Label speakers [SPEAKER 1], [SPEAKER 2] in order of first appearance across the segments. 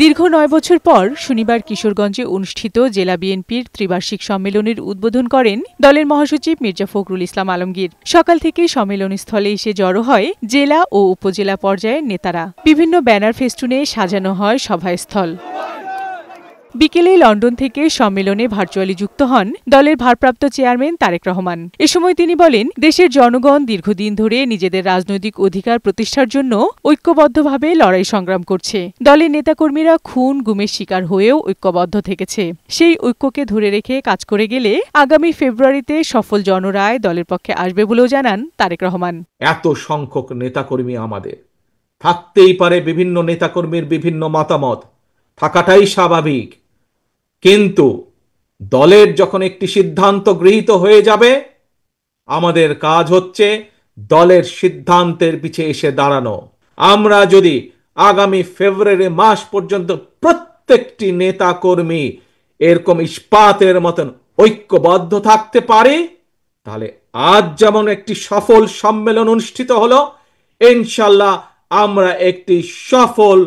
[SPEAKER 1] দীর্ঘ ৯ বছর পর শনিবার কিশোরগঞ্জে অনুষ্ঠিত জেলা বিএনপির ত্রিবার্ষিক সম্মেলনের উদ্বোধন করেন দলের মহাসচিব মির্জা ফখরুল ইসলাম আলমগীর। সকাল থেকে সম্মেলনস্থলে এসে জড়ো হয় জেলা ও উপজেলা পর্যায়ের নেতারা। বিভিন্ন ব্যানার ফেস্টুনে সাজানো হয় সভাস্থল। বিকেলে লন্ডন থেকে সম্মেলনে ভার্চুয়ালি যুক্ত হন দলের ভারপ্রাপ্ত চেয়ারম্যান তারেক রহমান। এ সময় তিনি বলেন, দেশের জনগণ দীর্ঘদিন ধরে নিজেদের রাজনৈতিক অধিকার প্রতিষ্ঠার জন্য ঐক্যবদ্ধভাবে লড়াই সংগ্রাম করছে। দলের নেতাকর্মীরা খুন গুমের শিকার হয়েও ঐক্যবদ্ধ থেকেছে। সেই ঐক্যকে ধরে রেখে কাজ করে গেলে আগামী ফেব্রুয়ারিতে সফল জনরায় দলের পক্ষে আসবে বলেও জানান তারেক রহমান।
[SPEAKER 2] এত সংখ্যক নেতাকর্মী আমাদের থাকতেই পারে, বিভিন্ন নেতাকর্মীর বিভিন্ন মতামত থাকাটাই স্বাভাবিক, কিন্তু দলের যখন একটি সিদ্ধান্ত গৃহীত হয়ে যাবে, আমাদের কাজ হচ্ছে দলের সিদ্ধান্তের পিছে এসে দাঁড়ানো। আমরা যদি আগামী ফেব্রুয়ারি মাস পর্যন্ত প্রত্যেকটি নেতা কর্মী এরকম ইস্পাতের মতন ঐক্যবদ্ধ থাকতে পারি, তাহলে আজ যেমন একটি সফল সম্মেলন অনুষ্ঠিত হলো, ইনশাল্লাহ আমরা একটি সফল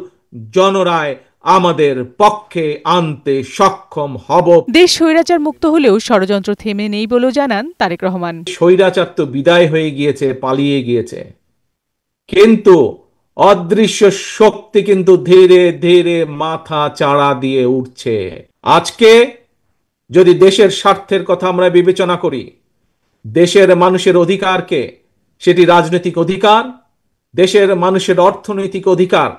[SPEAKER 2] জনরায় আমাদের পক্ষে আনতে সক্ষম হব।
[SPEAKER 1] দেশ স্বৈরাচার মুক্ত হলেও ষড়যন্ত্র থেমে নেই বলেও জানান তারেক রহমান।
[SPEAKER 2] স্বৈরাচার তো বিদায় হয়ে গিয়েছে, পালিয়ে গিয়েছে, কিন্তু অদৃশ্য শক্তি কিন্তু ধীরে ধীরে মাথা চাড়া দিয়ে উঠছে। আজকে যদি দেশের স্বার্থের কথা আমরা বিবেচনা করি, দেশের মানুষের অধিকারকে, সেটি রাজনৈতিক অধিকার, দেশের মানুষের অর্থনৈতিক অধিকার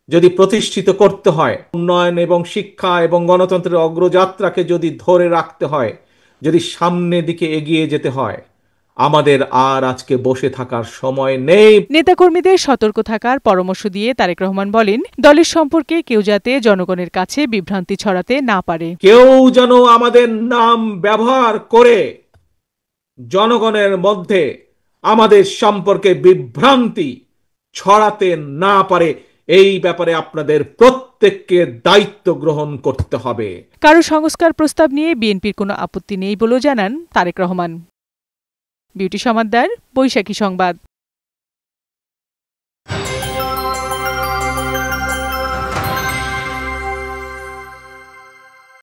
[SPEAKER 2] যদি প্রতিষ্ঠিত করতে হয়, উন্নয়ন এবং শিক্ষা এবং গণতন্ত্রের অগ্রযাত্রাকে যদি ধরে রাখতে হয়, যদি সামনের দিকে এগিয়ে যেতে হয়, আমাদের আর আজকে বসে থাকার সময় নেই।
[SPEAKER 1] নেতাকর্মীদের সতর্ক থাকার পরামর্শ দিয়ে তারেক রহমান বলেন, দলের সম্পর্কে কেউ যাতে জনগণের কাছে বিভ্রান্তি ছড়াতে না পারে।
[SPEAKER 2] কেউ যেন আমাদের নাম ব্যবহার করে জনগণের মধ্যে আমাদের সম্পর্কে বিভ্রান্তি ছড়াতে না পারে, এই ব্যাপারে আপনাদের প্রত্যেককে দায়িত্ব গ্রহণ করতে হবে।
[SPEAKER 1] কারো সংস্কার প্রস্তাব নিয়ে বিএনপির কোনো আপত্তি নেই বলেও জানান তারেক রহমান। বিউটি সমাদ্দার, বৈশাখী সংবাদ।